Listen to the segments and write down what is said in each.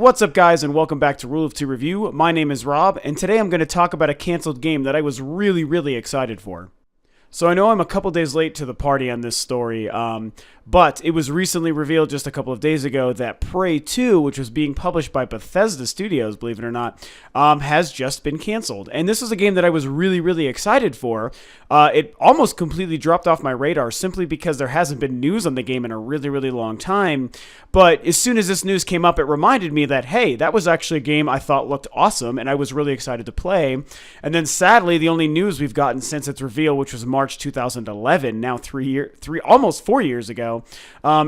What's up, guys, and welcome back to Rule of Two Review. My name is Rob, and today I'm going to talk about a canceled game that I was really excited for. So I know I'm a couple days late to the party on this story, but it was recently revealed just a couple of days ago that Prey 2, which was being published by Bethesda Studios, believe it or not, has just been canceled. And this was a game that I was really excited for. It almost completely dropped off my radar simply because there hasn't been news on the game in a really long time. But as soon as this news came up, it reminded me that, hey, that was actually a game I thought looked awesome, and I was really excited to play. And then sadly, the only news we've gotten since its reveal, which was March 2011, now almost 4 years ago,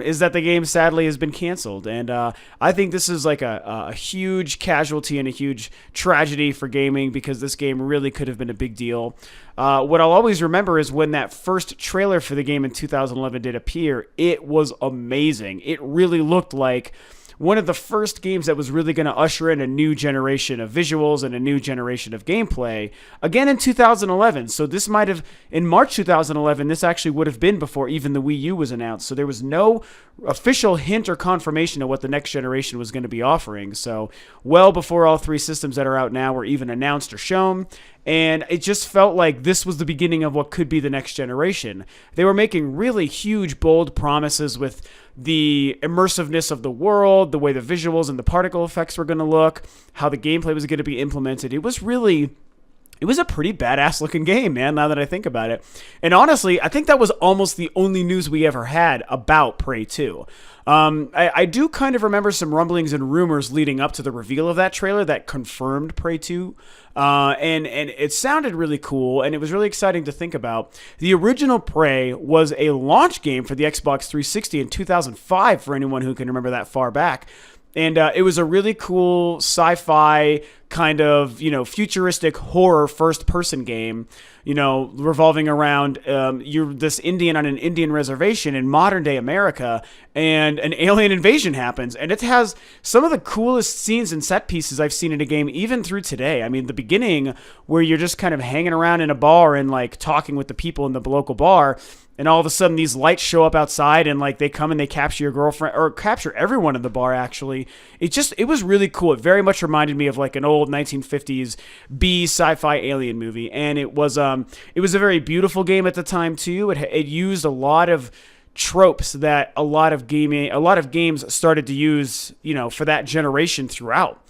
is that the game sadly has been canceled. And I think this is like a huge casualty and a huge tragedy for gaming, because this game really could have been a big deal. What I'll always remember is when that first trailer for the game in 2011 did appear, it was amazing. It really looked like one of the first games that was really going to usher in a new generation of visuals and a new generation of gameplay, again in 2011. So this might have, in March 2011, this actually would have been before even the Wii U was announced. So there was no official hint or confirmation of what the next generation was going to be offering. So well before all three systems that are out now were even announced or shown. And it just felt like this was the beginning of what could be the next generation. They were making really huge, bold promises with the immersiveness of the world, the way the visuals and the particle effects were going to look, how the gameplay was going to be implemented. It was a pretty badass looking game, man, now that I think about it. And honestly, I think that was almost the only news we ever had about Prey 2. I do kind of remember some rumblings and rumors leading up to the reveal of that trailer that confirmed Prey 2. And it sounded really cool, and it was really exciting to think about. The original Prey was a launch game for the Xbox 360 in 2005, for anyone who can remember that far back. And it was a really cool sci-fi kind of, futuristic horror first-person game, revolving around you're this Indian on an Indian reservation in modern-day America, and an alien invasion happens. And it has some of the coolest scenes and set pieces I've seen in a game, even through today. I mean, the beginning, where you're just kind of hanging around in a bar and, talking with the people in the local bar, and all of a sudden these lights show up outside, and they come and they capture your girlfriend, or capture everyone in the bar, actually. It was really cool. It very much reminded me of an old 1950s B sci-fi alien movie. And it was a very beautiful game at the time too. It used a lot of tropes that a lot of games started to use, for that generation throughout.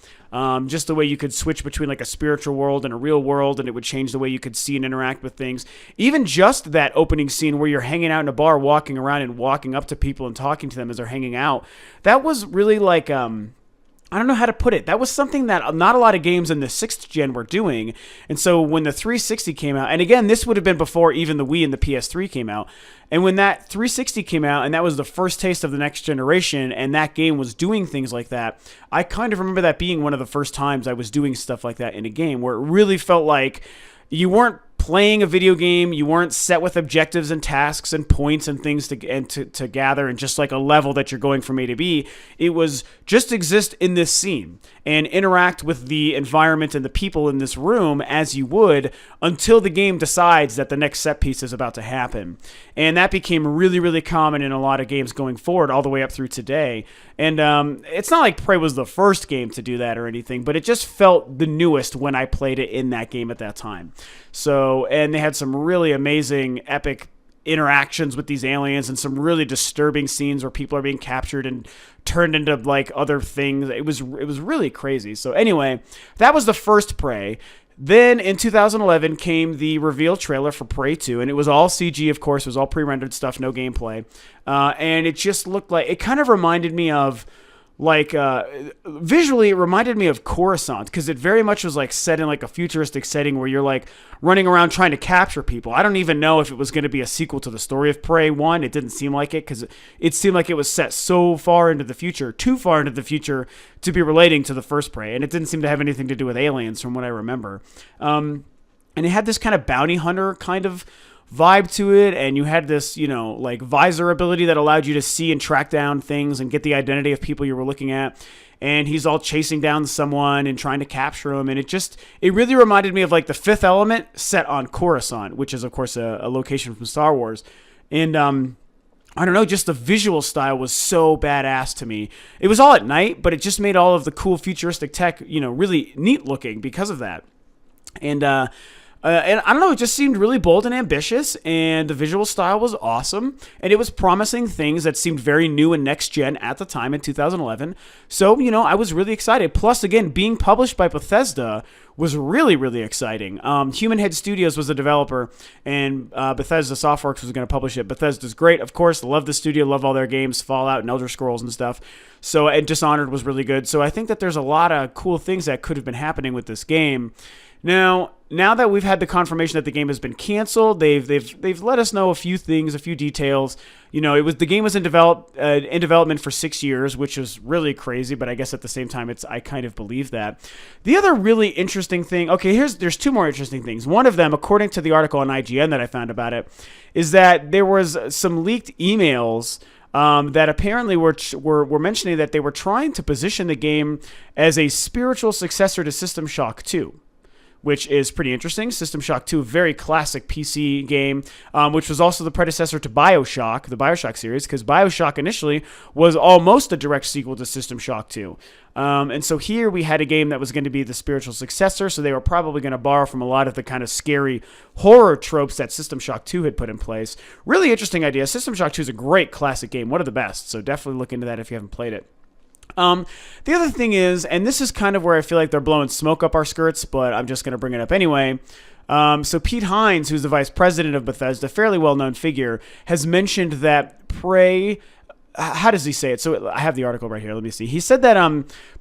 Just the way you could switch between a spiritual world and a real world, and it would change the way you could see and interact with things. Even just that opening scene where you're hanging out in a bar, walking around and walking up to people and talking to them as they're hanging out. That was really I don't know how to put it. That was something that not a lot of games in the 6th gen were doing. And so when the 360 came out, and again, this would have been before even the Wii and the PS3 came out. And when that 360 came out, and that was the first taste of the next generation, and that game was doing things like that, I kind of remember that being one of the first times I was doing stuff like that in a game, where it really felt like you weren't playing a video game, you weren't set with objectives and tasks and points and things to gather, and just a level that you're going from A to B. It was just exist in this scene and interact with the environment and the people in this room as you would, until the game decides that the next set piece is about to happen. And that became really common in a lot of games going forward, all the way up through today. And it's not like Prey was the first game to do that or anything, but it just felt the newest when I played it in that game at that time. So, and they had some really amazing, epic interactions with these aliens, and some really disturbing scenes where people are being captured and turned into other things. It was really crazy. So anyway, that was the first Prey. Then in 2011 came the reveal trailer for Prey 2, and it was all CG, of course. It was all pre-rendered stuff, no gameplay. And it just looked it kind of reminded me of, visually, it reminded me of Coruscant, because it very much was set in a futuristic setting where you're running around trying to capture people. I don't even know if it was going to be a sequel to the story of Prey 1. It didn't seem like it, because it seemed like it was set so far into the future, too far into the future to be relating to the first Prey, and it didn't seem to have anything to do with aliens from what I remember. And it had this kind of bounty hunter kind of vibe to it, and you had this, visor ability that allowed you to see and track down things and get the identity of people you were looking at. And he's all chasing down someone and trying to capture him, and it really reminded me of the Fifth Element set on Coruscant, which is of course a location from Star Wars. And I don't know, just the visual style was so badass to me. It was all at night, but it just made all of the cool futuristic tech, really neat looking because of that. And I don't know, it just seemed really bold and ambitious, and the visual style was awesome, and it was promising things that seemed very new and next gen at the time in 2011. So, I was really excited. Plus, again, being published by Bethesda was really, really exciting. Human Head Studios was the developer, and Bethesda Softworks was going to publish it. Bethesda's great, of course. Love the studio, love all their games, Fallout and Elder Scrolls and stuff. So, and Dishonored was really good. So I think that there's a lot of cool things that could have been happening with this game. Now that we've had the confirmation that the game has been canceled, they've let us know a few things, a few details. The game was in development for 6 years, which was really crazy. But I guess at the same time, I kind of believe that. The other really interesting thing, there's two more interesting things. One of them, according to the article on IGN that I found about it, is that there was some leaked emails that apparently were mentioning that they were trying to position the game as a spiritual successor to System Shock 2. Which is pretty interesting. System Shock 2, a very classic PC game, which was also the predecessor to BioShock, the BioShock series, because BioShock initially was almost a direct sequel to System Shock 2. And so here we had a game that was going to be the spiritual successor, so they were probably going to borrow from a lot of the kind of scary horror tropes that System Shock 2 had put in place. Really interesting idea. System Shock 2 is a great classic game, one of the best, so definitely look into that if you haven't played it. The other thing is, and this is kind of where I feel like they're blowing smoke up our skirts, but I'm just going to bring it up anyway. So Pete Hines, who's the vice president of Bethesda, fairly well-known figure, has mentioned that Prey... How does he say it? So I have the article right here. Let me see. He said that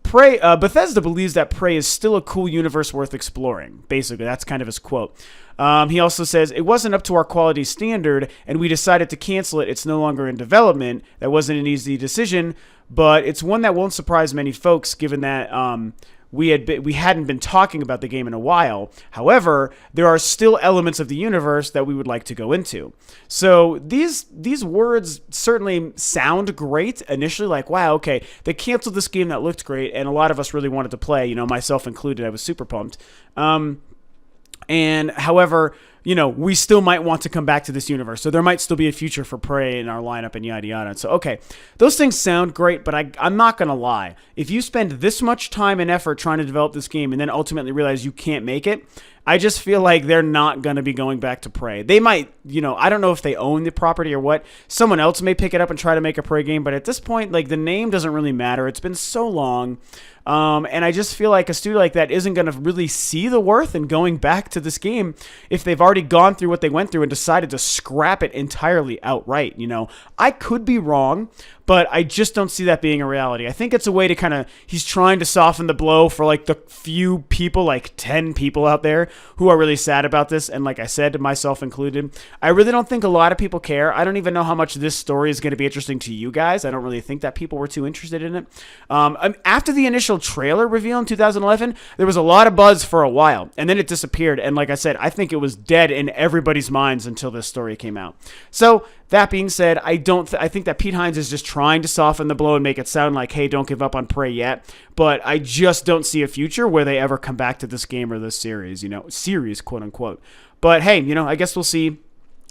Bethesda believes that Prey is still a cool universe worth exploring. Basically, that's kind of his quote. He also says, it wasn't up to our quality standard, and we decided to cancel it. It's no longer in development. That wasn't an easy decision, but it's one that won't surprise many folks, given that we hadn't been talking about the game in a while. However, there are still elements of the universe that we would like to go into. So these words certainly sound great initially, like, wow, okay, they canceled this game that looked great, and a lot of us really wanted to play, myself included. I was super pumped. And however, we still might want to come back to this universe. So there might still be a future for Prey in our lineup and yada yada. So, okay, those things sound great, but I'm not going to lie. If you spend this much time and effort trying to develop this game and then ultimately realize you can't make it, I just feel like they're not going to be going back to Prey. They might, I don't know if they own the property or what. Someone else may pick it up and try to make a Prey game, but at this point, the name doesn't really matter. It's been so long. And I just feel like a studio like that isn't going to really see the worth in going back to this game if they've already gone through what they went through and decided to scrap it entirely outright. I could be wrong, but I just don't see that being a reality. I think it's a way to he's trying to soften the blow for the few people, 10 people out there who are really sad about this. And like I said, myself included, I really don't think a lot of people care. I don't even know how much this story is going to be interesting to you guys. I don't really think that people were too interested in it. After the initial trailer reveal in 2011, there was a lot of buzz for a while, and then it disappeared. And like I said, I think it was dead in everybody's minds until this story came out. So that being said, I think that Pete Hines is just trying to soften the blow and make it sound like, hey, don't give up on Prey yet. But I just don't see a future where they ever come back to this game or this series, series, quote unquote. But hey, I guess we'll see.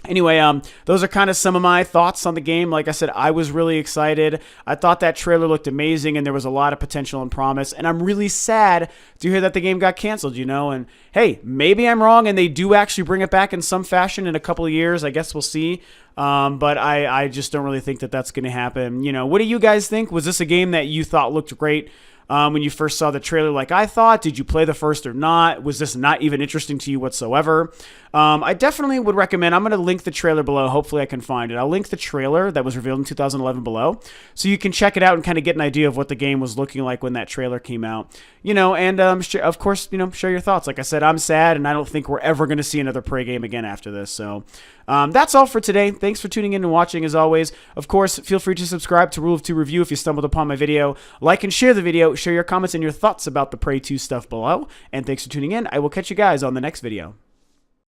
Anyway, those are kind of some of my thoughts on the game. Like I said, I was really excited. I thought that trailer looked amazing, and there was a lot of potential and promise. And I'm really sad to hear that the game got canceled, And hey, maybe I'm wrong, and they do actually bring it back in some fashion in a couple of years. I guess we'll see. But I just don't really think that that's going to happen. What do you guys think? Was this a game that you thought looked great when you first saw the trailer like I thought? Did you play the first or not? Was this not even interesting to you whatsoever? I definitely would recommend, I'm going to link the trailer below. Hopefully I can find it. I'll link the trailer that was revealed in 2011 below, so you can check it out and kind of get an idea of what the game was looking like when that trailer came out. And of course, share your thoughts. Like I said, I'm sad, and I don't think we're ever going to see another Prey game again after this. So that's all for today. Thanks for tuning in and watching as always. Of course, feel free to subscribe to Rule of Two Review if you stumbled upon my video. Like and share the video. Share your comments and your thoughts about the Prey 2 stuff below. And thanks for tuning in. I will catch you guys on the next video.